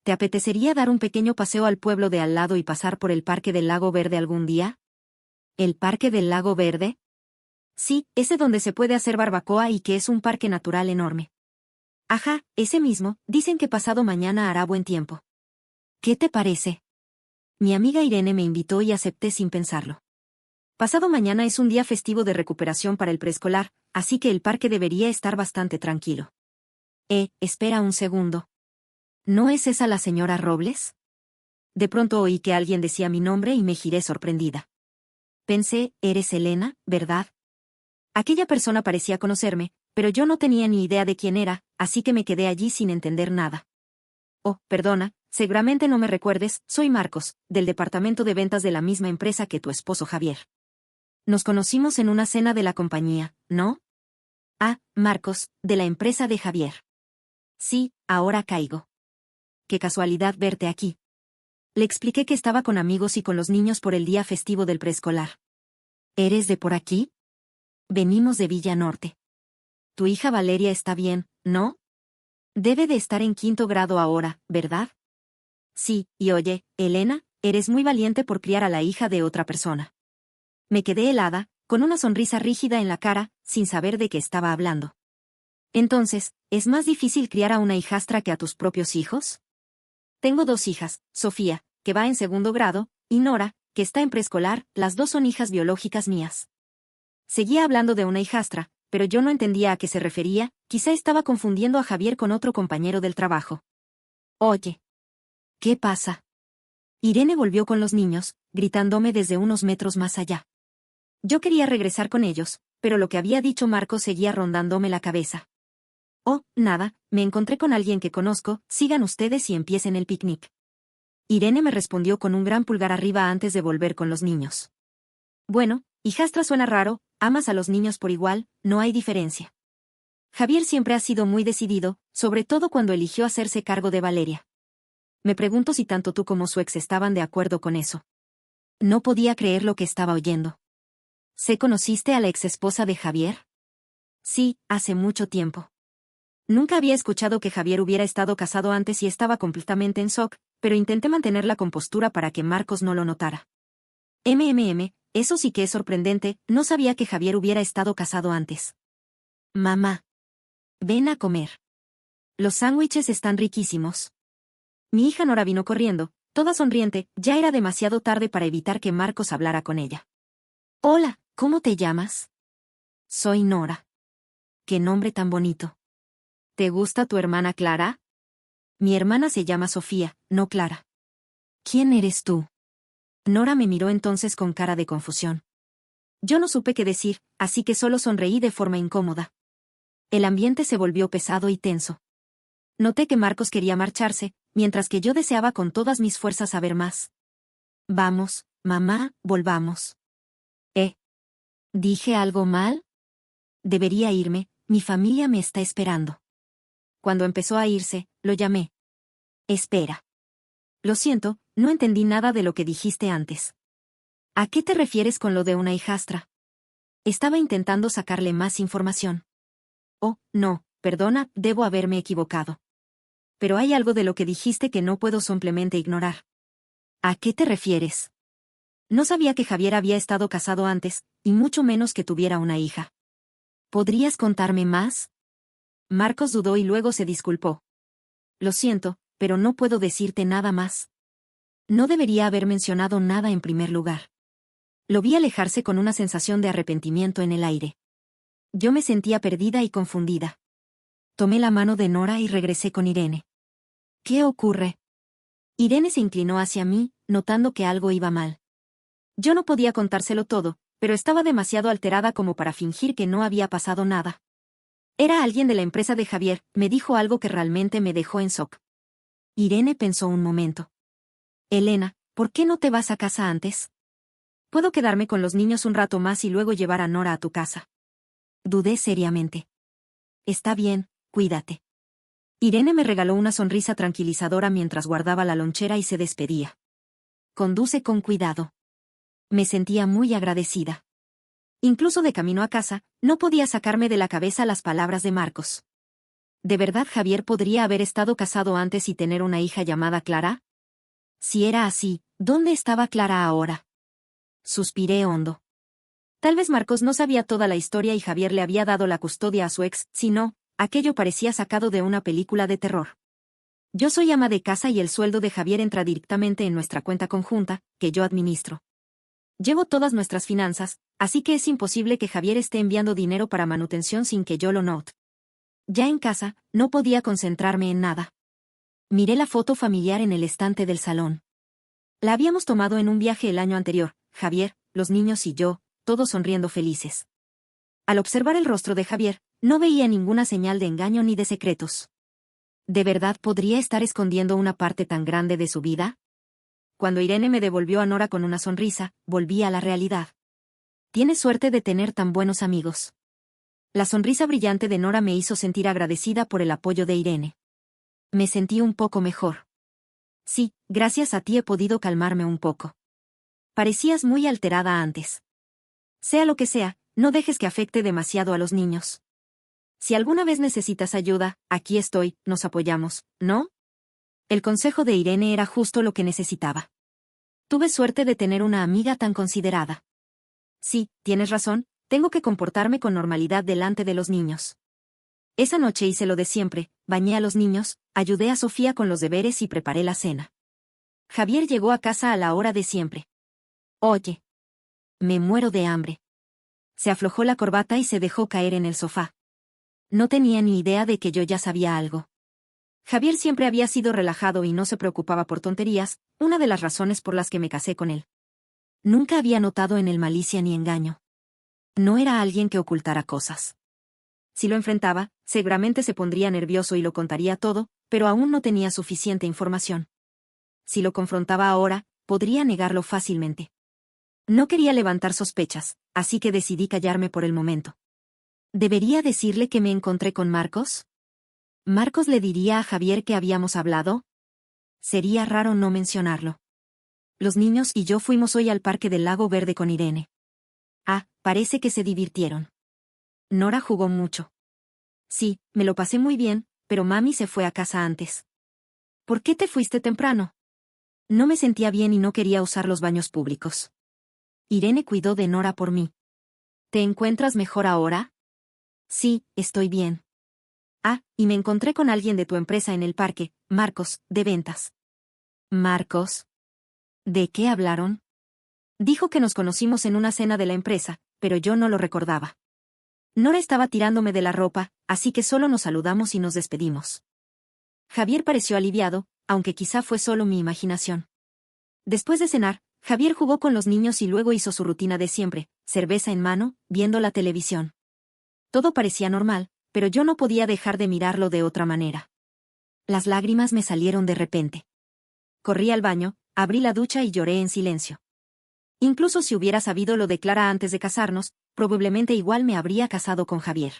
¿Te apetecería dar un pequeño paseo al pueblo de al lado y pasar por el Parque del Lago Verde algún día? ¿El Parque del Lago Verde? Sí, ese donde se puede hacer barbacoa y que es un parque natural enorme. Ajá, ese mismo, dicen que pasado mañana hará buen tiempo. ¿Qué te parece? Mi amiga Irene me invitó y acepté sin pensarlo. Pasado mañana es un día festivo de recuperación para el preescolar, así que el parque debería estar bastante tranquilo. Espera un segundo. ¿No es esa la señora Robles? De pronto oí que alguien decía mi nombre y me giré sorprendida. Pensé, eres Elena, ¿verdad? Aquella persona parecía conocerme, pero yo no tenía ni idea de quién era, así que me quedé allí sin entender nada. Oh, perdona, seguramente no me recuerdes, soy Marcos, del departamento de ventas de la misma empresa que tu esposo Javier. Nos conocimos en una cena de la compañía, ¿no? Ah, Marcos, de la empresa de Javier. Sí, ahora caigo. Qué casualidad verte aquí. Le expliqué que estaba con amigos y con los niños por el día festivo del preescolar. ¿Eres de por aquí? Venimos de Villa Norte. Tu hija Valeria está bien, ¿no? Debe de estar en 5º grado ahora, ¿verdad? Sí, y oye, Elena, eres muy valiente por criar a la hija de otra persona. Me quedé helada, con una sonrisa rígida en la cara, sin saber de qué estaba hablando. Entonces, ¿es más difícil criar a una hijastra que a tus propios hijos? Tengo 2 hijas, Sofía, que va en 2º grado, y Nora, que está en preescolar, las 2 son hijas biológicas mías. Seguía hablando de una hijastra, pero yo no entendía a qué se refería, quizá estaba confundiendo a Javier con otro compañero del trabajo. Oye. ¿Qué pasa? Irene volvió con los niños, gritándome desde unos metros más allá. Yo quería regresar con ellos, pero lo que había dicho Marco seguía rondándome la cabeza. Oh, nada, me encontré con alguien que conozco, sigan ustedes y empiecen el picnic. Irene me respondió con un gran pulgar arriba antes de volver con los niños. Bueno, hijastra suena raro, amas a los niños por igual, no hay diferencia. Javier siempre ha sido muy decidido, sobre todo cuando eligió hacerse cargo de Valeria. Me pregunto si tanto tú como su ex estaban de acuerdo con eso. No podía creer lo que estaba oyendo. ¿Se conociste a la exesposa de Javier? Sí, hace mucho tiempo. Nunca había escuchado que Javier hubiera estado casado antes y estaba completamente en shock, pero intenté mantener la compostura para que Marcos no lo notara. Eso sí que es sorprendente, no sabía que Javier hubiera estado casado antes. Mamá. Ven a comer. Los sándwiches están riquísimos. Mi hija Nora vino corriendo, toda sonriente, ya era demasiado tarde para evitar que Marcos hablara con ella. Hola, ¿cómo te llamas? Soy Nora. Qué nombre tan bonito. ¿Te gusta tu hermana Clara? Mi hermana se llama Sofía, no Clara. ¿Quién eres tú? Nora me miró entonces con cara de confusión. Yo no supe qué decir, así que solo sonreí de forma incómoda. El ambiente se volvió pesado y tenso. Noté que Marcos quería marcharse, mientras que yo deseaba con todas mis fuerzas saber más. Vamos, mamá, volvamos. ¿Dije algo mal? Debería irme, mi familia me está esperando. Cuando empezó a irse, lo llamé. Espera. Lo siento, no entendí nada de lo que dijiste antes. ¿A qué te refieres con lo de una hijastra? Estaba intentando sacarle más información. Oh, no, perdona, debo haberme equivocado. Pero hay algo de lo que dijiste que no puedo simplemente ignorar. ¿A qué te refieres? No sabía que Javier había estado casado antes, y mucho menos que tuviera una hija. ¿Podrías contarme más? Marcos dudó y luego se disculpó. Lo siento, pero no puedo decirte nada más. No debería haber mencionado nada en primer lugar. Lo vi alejarse con una sensación de arrepentimiento en el aire. Yo me sentía perdida y confundida. Tomé la mano de Nora y regresé con Irene. ¿Qué ocurre? Irene se inclinó hacia mí, notando que algo iba mal. Yo no podía contárselo todo, pero estaba demasiado alterada como para fingir que no había pasado nada. Era alguien de la empresa de Javier, me dijo algo que realmente me dejó en shock. Irene pensó un momento. Elena, ¿por qué no te vas a casa antes? Puedo quedarme con los niños un rato más y luego llevar a Nora a tu casa. Dudé seriamente. Está bien, cuídate. Irene me regaló una sonrisa tranquilizadora mientras guardaba la lonchera y se despedía. Conduce con cuidado. Me sentía muy agradecida. Incluso de camino a casa, no podía sacarme de la cabeza las palabras de Marcos. ¿De verdad Javier podría haber estado casado antes y tener una hija llamada Clara? Si era así, ¿dónde estaba Clara ahora? Suspiré hondo. Tal vez Marcos no sabía toda la historia y Javier le había dado la custodia a su ex, si no, aquello parecía sacado de una película de terror. Yo soy ama de casa y el sueldo de Javier entra directamente en nuestra cuenta conjunta, que yo administro. Llevo todas nuestras finanzas, así que es imposible que Javier esté enviando dinero para manutención sin que yo lo note. Ya en casa, no podía concentrarme en nada. Miré la foto familiar en el estante del salón. La habíamos tomado en un viaje el año anterior, Javier, los niños y yo, todos sonriendo felices. Al observar el rostro de Javier, no veía ninguna señal de engaño ni de secretos. ¿De verdad podría estar escondiendo una parte tan grande de su vida? Cuando Irene me devolvió a Nora con una sonrisa, volví a la realidad. Tienes suerte de tener tan buenos amigos. La sonrisa brillante de Nora me hizo sentir agradecida por el apoyo de Irene. Me sentí un poco mejor. Sí, gracias a ti he podido calmarme un poco. Parecías muy alterada antes. Sea lo que sea, no dejes que afecte demasiado a los niños. Si alguna vez necesitas ayuda, aquí estoy, nos apoyamos, ¿no? El consejo de Irene era justo lo que necesitaba. Tuve suerte de tener una amiga tan considerada. Sí, tienes razón, tengo que comportarme con normalidad delante de los niños. Esa noche hice lo de siempre, bañé a los niños, ayudé a Sofía con los deberes y preparé la cena. Javier llegó a casa a la hora de siempre. Oye. Me muero de hambre. Se aflojó la corbata y se dejó caer en el sofá. No tenía ni idea de que yo ya sabía algo. Javier siempre había sido relajado y no se preocupaba por tonterías, una de las razones por las que me casé con él. Nunca había notado en él malicia ni engaño. No era alguien que ocultara cosas. Si lo enfrentaba, seguramente se pondría nervioso y lo contaría todo, pero aún no tenía suficiente información. Si lo confrontaba ahora, podría negarlo fácilmente. No quería levantar sospechas, así que decidí callarme por el momento. ¿Debería decirle que me encontré con Marcos? ¿Marcos le diría a Javier que habíamos hablado? Sería raro no mencionarlo. Los niños y yo fuimos hoy al Parque del Lago Verde con Irene. Ah, parece que se divirtieron. Nora jugó mucho. Sí, me lo pasé muy bien, pero mami se fue a casa antes. ¿Por qué te fuiste temprano? No me sentía bien y no quería usar los baños públicos. Irene cuidó de Nora por mí. ¿Te encuentras mejor ahora? Sí, estoy bien. Ah, y me encontré con alguien de tu empresa en el parque, Marcos, de ventas. ¿Marcos? ¿De qué hablaron? Dijo que nos conocimos en una cena de la empresa, pero yo no lo recordaba. Nora estaba tirándome de la ropa, así que solo nos saludamos y nos despedimos. Javier pareció aliviado, aunque quizá fue solo mi imaginación. Después de cenar, Javier jugó con los niños y luego hizo su rutina de siempre, cerveza en mano, viendo la televisión. Todo parecía normal, pero yo no podía dejar de mirarlo de otra manera. Las lágrimas me salieron de repente. Corrí al baño, abrí la ducha y lloré en silencio. Incluso si hubiera sabido lo de Clara antes de casarnos, probablemente igual me habría casado con Javier.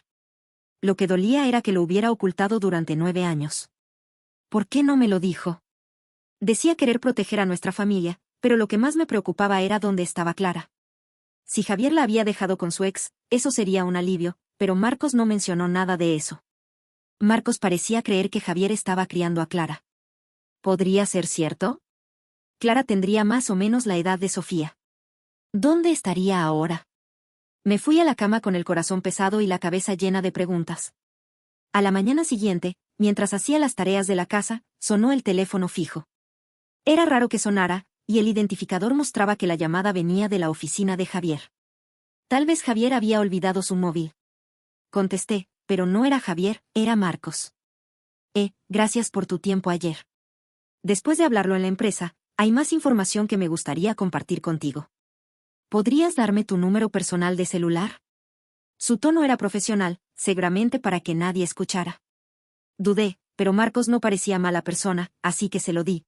Lo que dolía era que lo hubiera ocultado durante 9 años. ¿Por qué no me lo dijo? Decía querer proteger a nuestra familia, pero lo que más me preocupaba era dónde estaba Clara. Si Javier la había dejado con su ex, eso sería un alivio, pero Marcos no mencionó nada de eso. Marcos parecía creer que Javier estaba criando a Clara. ¿Podría ser cierto? Clara tendría más o menos la edad de Sofía. ¿Dónde estaría ahora? Me fui a la cama con el corazón pesado y la cabeza llena de preguntas. A la mañana siguiente, mientras hacía las tareas de la casa, sonó el teléfono fijo. Era raro que sonara, y el identificador mostraba que la llamada venía de la oficina de Javier. Tal vez Javier había olvidado su móvil. Contesté, pero no era Javier, era Marcos. Gracias por tu tiempo ayer. Después de hablarlo en la empresa, hay más información que me gustaría compartir contigo. ¿Podrías darme tu número personal de celular? Su tono era profesional, seguramente para que nadie escuchara. Dudé, pero Marcos no parecía mala persona, así que se lo di.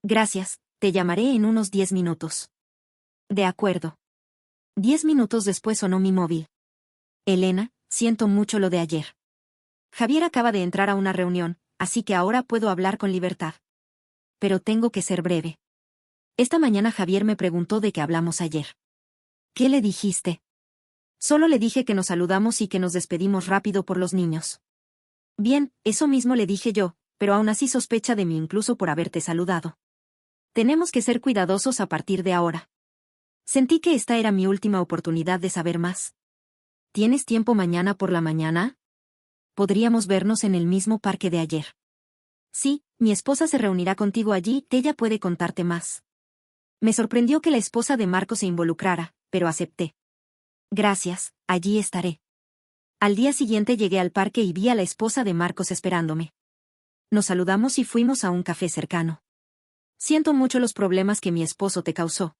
Gracias, te llamaré en unos 10 minutos. De acuerdo. 10 minutos después sonó mi móvil. Elena, siento mucho lo de ayer. Javier acaba de entrar a una reunión, así que ahora puedo hablar con libertad. Pero tengo que ser breve. Esta mañana Javier me preguntó de qué hablamos ayer. ¿Qué le dijiste? Solo le dije que nos saludamos y que nos despedimos rápido por los niños. Bien, eso mismo le dije yo, pero aún así sospecha de mí incluso por haberte saludado. Tenemos que ser cuidadosos a partir de ahora. Sentí que esta era mi última oportunidad de saber más. ¿Tienes tiempo mañana por la mañana? Podríamos vernos en el mismo parque de ayer. Sí, mi esposa se reunirá contigo allí, ella puede contarte más. Me sorprendió que la esposa de Marco se involucrara, pero acepté. Gracias, allí estaré. Al día siguiente llegué al parque y vi a la esposa de Marcos esperándome. Nos saludamos y fuimos a un café cercano. Siento mucho los problemas que mi esposo te causó.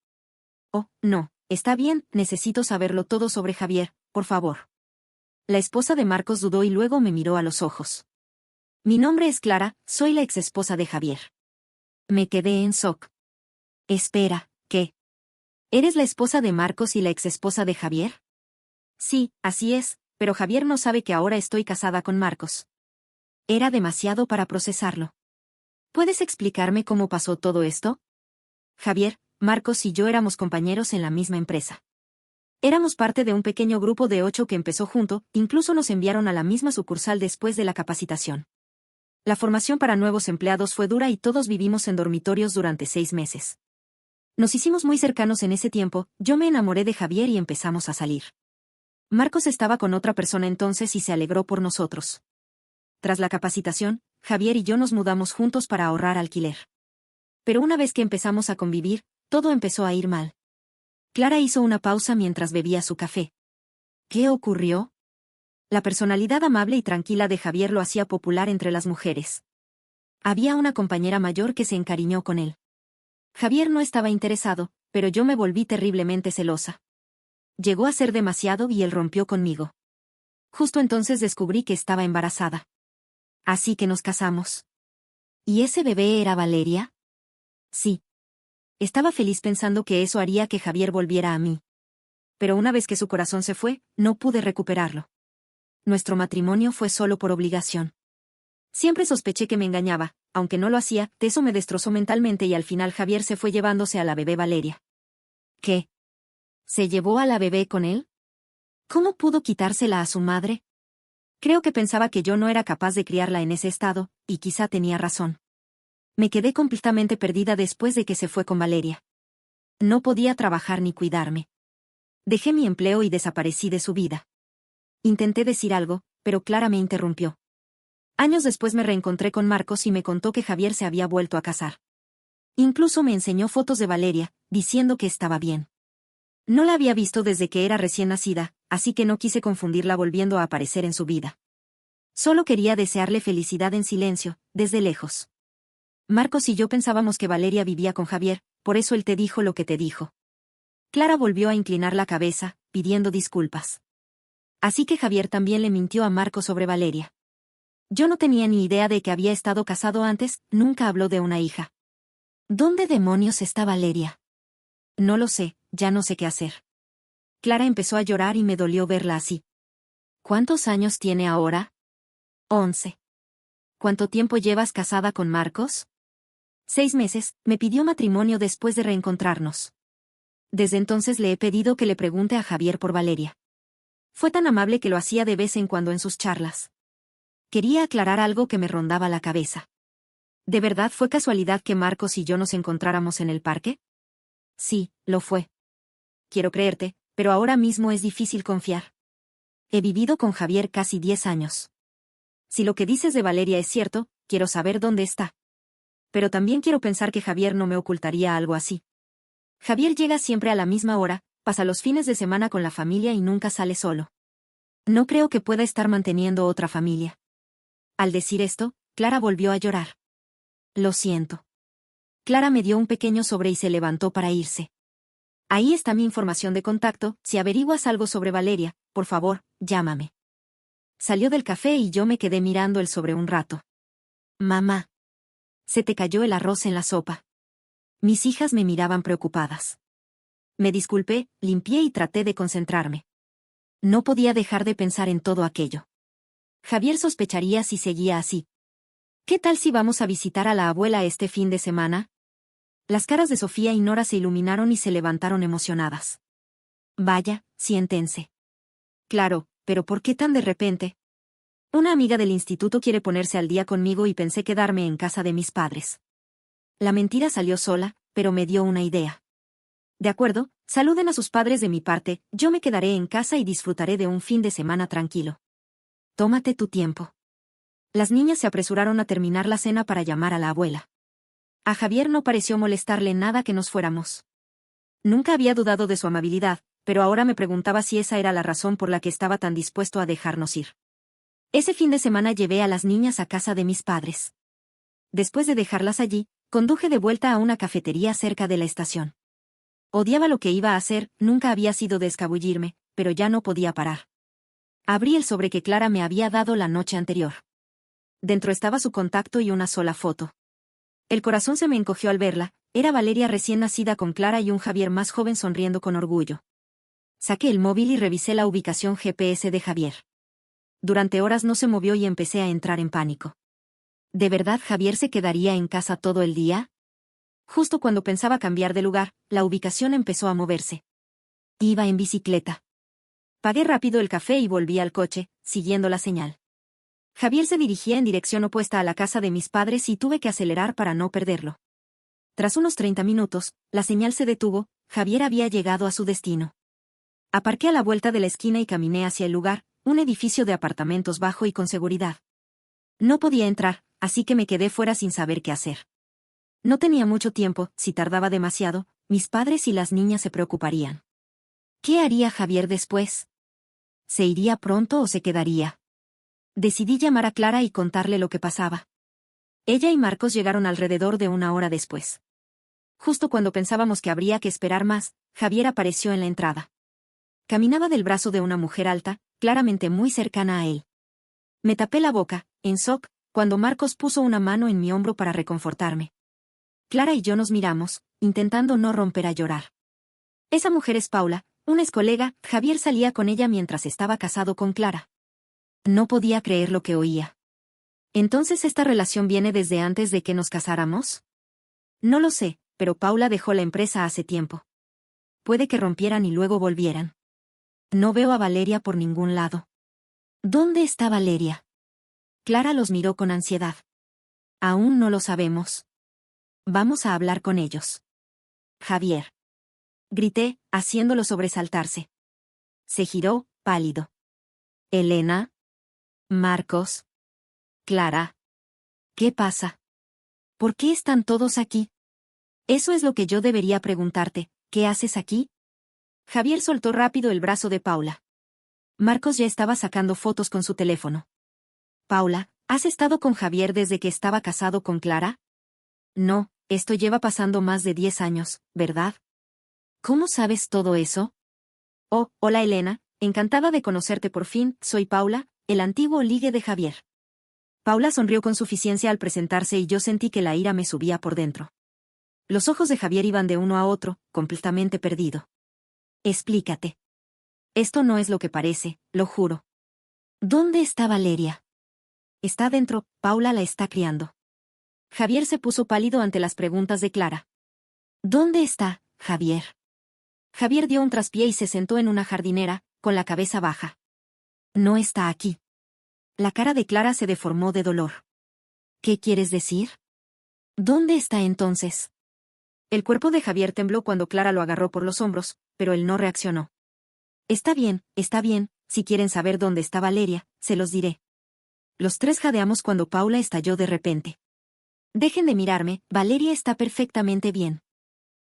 Oh, no, está bien, necesito saberlo todo sobre Javier, por favor. La esposa de Marcos dudó y luego me miró a los ojos. Mi nombre es Clara, soy la exesposa de Javier. Me quedé en shock. Espera, ¿qué? ¿Eres la esposa de Marcos y la exesposa de Javier? Sí, así es, pero Javier no sabe que ahora estoy casada con Marcos. Era demasiado para procesarlo. ¿Puedes explicarme cómo pasó todo esto? Javier, Marcos y yo éramos compañeros en la misma empresa. Éramos parte de un pequeño grupo de 8 que empezó junto, incluso nos enviaron a la misma sucursal después de la capacitación. La formación para nuevos empleados fue dura y todos vivimos en dormitorios durante 6 meses. Nos hicimos muy cercanos en ese tiempo, yo me enamoré de Javier y empezamos a salir. Marcos estaba con otra persona entonces y se alegró por nosotros. Tras la capacitación, Javier y yo nos mudamos juntos para ahorrar alquiler. Pero una vez que empezamos a convivir, todo empezó a ir mal. Clara hizo una pausa mientras bebía su café. ¿Qué ocurrió? La personalidad amable y tranquila de Javier lo hacía popular entre las mujeres. Había una compañera mayor que se encariñó con él. Javier no estaba interesado, pero yo me volví terriblemente celosa. Llegó a ser demasiado y él rompió conmigo. Justo entonces descubrí que estaba embarazada. Así que nos casamos. ¿Y ese bebé era Valeria? Sí. Estaba feliz pensando que eso haría que Javier volviera a mí. Pero una vez que su corazón se fue, no pude recuperarlo. Nuestro matrimonio fue solo por obligación. Siempre sospeché que me engañaba, aunque no lo hacía, eso me destrozó mentalmente y al final Javier se fue llevándose a la bebé Valeria. ¿Qué? ¿Se llevó a la bebé con él? ¿Cómo pudo quitársela a su madre? Creo que pensaba que yo no era capaz de criarla en ese estado, y quizá tenía razón. Me quedé completamente perdida después de que se fue con Valeria. No podía trabajar ni cuidarme. Dejé mi empleo y desaparecí de su vida. Intenté decir algo, pero Clara me interrumpió. Años después me reencontré con Marcos y me contó que Javier se había vuelto a casar. Incluso me enseñó fotos de Valeria, diciendo que estaba bien. No la había visto desde que era recién nacida, así que no quise confundirla volviendo a aparecer en su vida. Solo quería desearle felicidad en silencio, desde lejos. Marcos y yo pensábamos que Valeria vivía con Javier, por eso él te dijo lo que te dijo. Clara volvió a inclinar la cabeza, pidiendo disculpas. Así que Javier también le mintió a Marcos sobre Valeria. Yo no tenía ni idea de que había estado casado antes, nunca habló de una hija. ¿Dónde demonios está Valeria? No lo sé, ya no sé qué hacer. Clara empezó a llorar y me dolió verla así. ¿Cuántos años tiene ahora? 11. ¿Cuánto tiempo llevas casada con Marcos? 6 meses, me pidió matrimonio después de reencontrarnos. Desde entonces le he pedido que le pregunte a Javier por Valeria. Fue tan amable que lo hacía de vez en cuando en sus charlas. Quería aclarar algo que me rondaba la cabeza. ¿De verdad fue casualidad que Marcos y yo nos encontráramos en el parque? Sí, lo fue. Quiero creerte, pero ahora mismo es difícil confiar. He vivido con Javier casi 10 años. Si lo que dices de Valeria es cierto, quiero saber dónde está. Pero también quiero pensar que Javier no me ocultaría algo así. Javier llega siempre a la misma hora, pasa los fines de semana con la familia y nunca sale solo. No creo que pueda estar manteniendo otra familia. Al decir esto, Clara volvió a llorar. Lo siento. Clara me dio un pequeño sobre y se levantó para irse. Ahí está mi información de contacto, si averiguas algo sobre Valeria, por favor, llámame. Salió del café y yo me quedé mirando el sobre un rato. Mamá. Se te cayó el arroz en la sopa. Mis hijas me miraban preocupadas. Me disculpé, limpié y traté de concentrarme. No podía dejar de pensar en todo aquello. Javier sospecharía si seguía así. ¿Qué tal si vamos a visitar a la abuela este fin de semana? Las caras de Sofía y Nora se iluminaron y se levantaron emocionadas. Vaya, siéntense. Claro, pero ¿por qué tan de repente? Una amiga del instituto quiere ponerse al día conmigo y pensé quedarme en casa de mis padres. La mentira salió sola, pero me dio una idea. De acuerdo, saluden a sus padres de mi parte, yo me quedaré en casa y disfrutaré de un fin de semana tranquilo. Tómate tu tiempo. Las niñas se apresuraron a terminar la cena para llamar a la abuela. A Javier no pareció molestarle nada que nos fuéramos. Nunca había dudado de su amabilidad, pero ahora me preguntaba si esa era la razón por la que estaba tan dispuesto a dejarnos ir. Ese fin de semana llevé a las niñas a casa de mis padres. Después de dejarlas allí, conduje de vuelta a una cafetería cerca de la estación. Odiaba lo que iba a hacer, nunca había sido de escabullirme, pero ya no podía parar. Abrí el sobre que Clara me había dado la noche anterior. Dentro estaba su contacto y una sola foto. El corazón se me encogió al verla, era Valeria recién nacida con Clara y un Javier más joven sonriendo con orgullo. Saqué el móvil y revisé la ubicación GPS de Javier. Durante horas no se movió y empecé a entrar en pánico. ¿De verdad Javier se quedaría en casa todo el día? Justo cuando pensaba cambiar de lugar, la ubicación empezó a moverse. Iba en bicicleta. Pagué rápido el café y volví al coche, siguiendo la señal. Javier se dirigía en dirección opuesta a la casa de mis padres y tuve que acelerar para no perderlo. Tras unos 30 minutos, la señal se detuvo, Javier había llegado a su destino. Aparqué a la vuelta de la esquina y caminé hacia el lugar, un edificio de apartamentos bajo y con seguridad. No podía entrar, así que me quedé fuera sin saber qué hacer. No tenía mucho tiempo, si tardaba demasiado, mis padres y las niñas se preocuparían. ¿Qué haría Javier después? ¿Se iría pronto o se quedaría? Decidí llamar a Clara y contarle lo que pasaba. Ella y Marcos llegaron alrededor de una hora después. Justo cuando pensábamos que habría que esperar más, Javier apareció en la entrada. Caminaba del brazo de una mujer alta, claramente muy cercana a él. Me tapé la boca, en shock, cuando Marcos puso una mano en mi hombro para reconfortarme. Clara y yo nos miramos, intentando no romper a llorar. Esa mujer es Paula, una ex colega, Javier salía con ella mientras estaba casado con Clara. No podía creer lo que oía. ¿Entonces esta relación viene desde antes de que nos casáramos? No lo sé, pero Paula dejó la empresa hace tiempo. Puede que rompieran y luego volvieran. No veo a Valeria por ningún lado. ¿Dónde está Valeria? Clara los miró con ansiedad. Aún no lo sabemos. Vamos a hablar con ellos. Javier. Grité, haciéndolo sobresaltarse. Se giró, pálido. Elena. Marcos. Clara. ¿Qué pasa? ¿Por qué están todos aquí? Eso es lo que yo debería preguntarte, ¿qué haces aquí? Javier soltó rápido el brazo de Paula. Marcos ya estaba sacando fotos con su teléfono. Paula, ¿has estado con Javier desde que estaba casado con Clara? No, esto lleva pasando más de 10 años, ¿verdad? ¿Cómo sabes todo eso? Oh, hola Elena, encantada de conocerte por fin, soy Paula, el antiguo ligue de Javier. Paula sonrió con suficiencia al presentarse y yo sentí que la ira me subía por dentro. Los ojos de Javier iban de uno a otro, completamente perdido. Explícate. Esto no es lo que parece, lo juro. ¿Dónde está Valeria? Está dentro, Paula la está criando. Javier se puso pálido ante las preguntas de Clara. ¿Dónde está, Javier? Javier dio un traspié y se sentó en una jardinera, con la cabeza baja. No está aquí. La cara de Clara se deformó de dolor. ¿Qué quieres decir? ¿Dónde está entonces? El cuerpo de Javier tembló cuando Clara lo agarró por los hombros, pero él no reaccionó. Está bien, si quieren saber dónde está Valeria, se los diré. Los tres jadeamos cuando Paula estalló de repente. Dejen de mirarme, Valeria está perfectamente bien.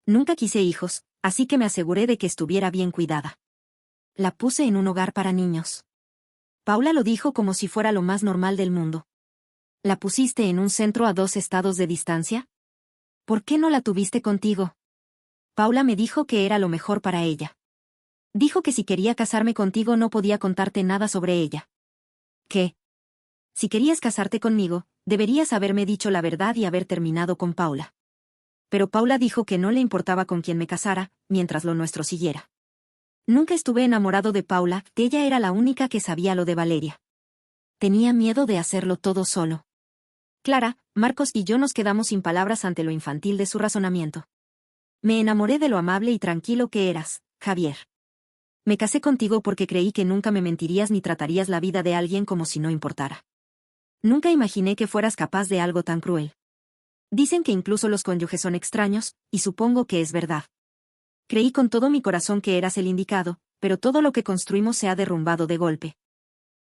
Nunca quise hijos, así que me aseguré de que estuviera bien cuidada. La puse en un hogar para niños. Paula lo dijo como si fuera lo más normal del mundo. ¿La pusiste en un centro a 2 estados de distancia? ¿Por qué no la tuviste contigo? Paula me dijo que era lo mejor para ella. Dijo que si quería casarme contigo no podía contarte nada sobre ella. ¿Qué? Si querías casarte conmigo, deberías haberme dicho la verdad y haber terminado con Paula. Pero Paula dijo que no le importaba con quién me casara, mientras lo nuestro siguiera. Nunca estuve enamorado de Paula, ella era la única que sabía lo de Valeria. Tenía miedo de hacerlo todo solo. Clara, Marcos y yo nos quedamos sin palabras ante lo infantil de su razonamiento. Me enamoré de lo amable y tranquilo que eras, Javier. Me casé contigo porque creí que nunca me mentirías ni tratarías la vida de alguien como si no importara. Nunca imaginé que fueras capaz de algo tan cruel. Dicen que incluso los cónyuges son extraños, y supongo que es verdad. Creí con todo mi corazón que eras el indicado, pero todo lo que construimos se ha derrumbado de golpe.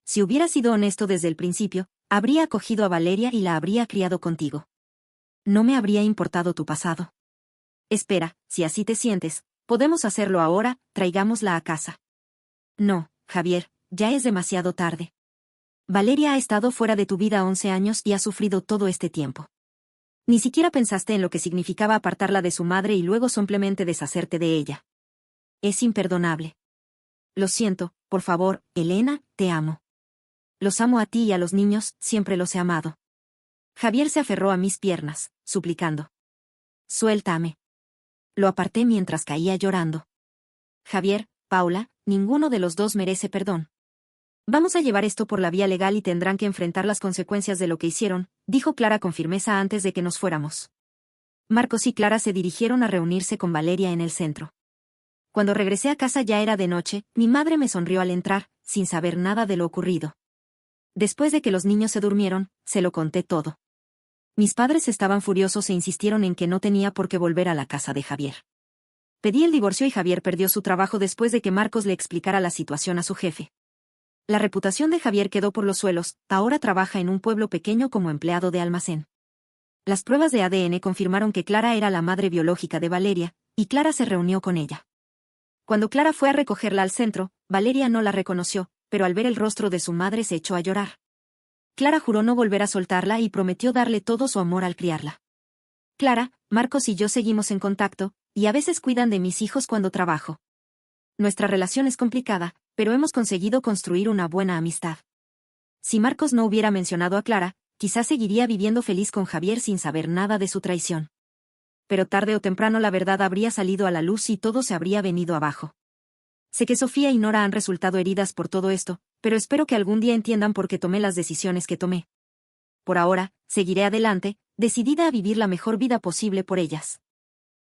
Si hubiera sido honesto desde el principio, habría acogido a Valeria y la habría criado contigo. No me habría importado tu pasado. Espera, si así te sientes, podemos hacerlo ahora, traigámosla a casa. No, Javier, ya es demasiado tarde. Valeria ha estado fuera de tu vida 11 años y ha sufrido todo este tiempo. Ni siquiera pensaste en lo que significaba apartarla de su madre y luego simplemente deshacerte de ella. Es imperdonable. Lo siento, por favor, Elena, te amo. Los amo a ti y a los niños, siempre los he amado. Javier se aferró a mis piernas, suplicando. Suéltame. Lo aparté mientras caía llorando. Javier, Paula, ninguno de los dos merece perdón. Vamos a llevar esto por la vía legal y tendrán que enfrentar las consecuencias de lo que hicieron, dijo Clara con firmeza antes de que nos fuéramos. Marcos y Clara se dirigieron a reunirse con Valeria en el centro. Cuando regresé a casa ya era de noche, mi madre me sonrió al entrar, sin saber nada de lo ocurrido. Después de que los niños se durmieron, se lo conté todo. Mis padres estaban furiosos e insistieron en que no tenía por qué volver a la casa de Javier. Pedí el divorcio y Javier perdió su trabajo después de que Marcos le explicara la situación a su jefe. La reputación de Javier quedó por los suelos, ahora trabaja en un pueblo pequeño como empleado de almacén. Las pruebas de ADN confirmaron que Clara era la madre biológica de Valeria, y Clara se reunió con ella. Cuando Clara fue a recogerla al centro, Valeria no la reconoció, pero al ver el rostro de su madre se echó a llorar. Clara juró no volver a soltarla y prometió darle todo su amor al criarla. Clara, Marcos y yo seguimos en contacto, y a veces cuidan de mis hijos cuando trabajo. Nuestra relación es complicada, pero hemos conseguido construir una buena amistad. Si Marcos no hubiera mencionado a Clara, quizás seguiría viviendo feliz con Javier sin saber nada de su traición. Pero tarde o temprano la verdad habría salido a la luz y todo se habría venido abajo. Sé que Sofía y Nora han resultado heridas por todo esto, pero espero que algún día entiendan por qué tomé las decisiones que tomé. Por ahora, seguiré adelante, decidida a vivir la mejor vida posible por ellas.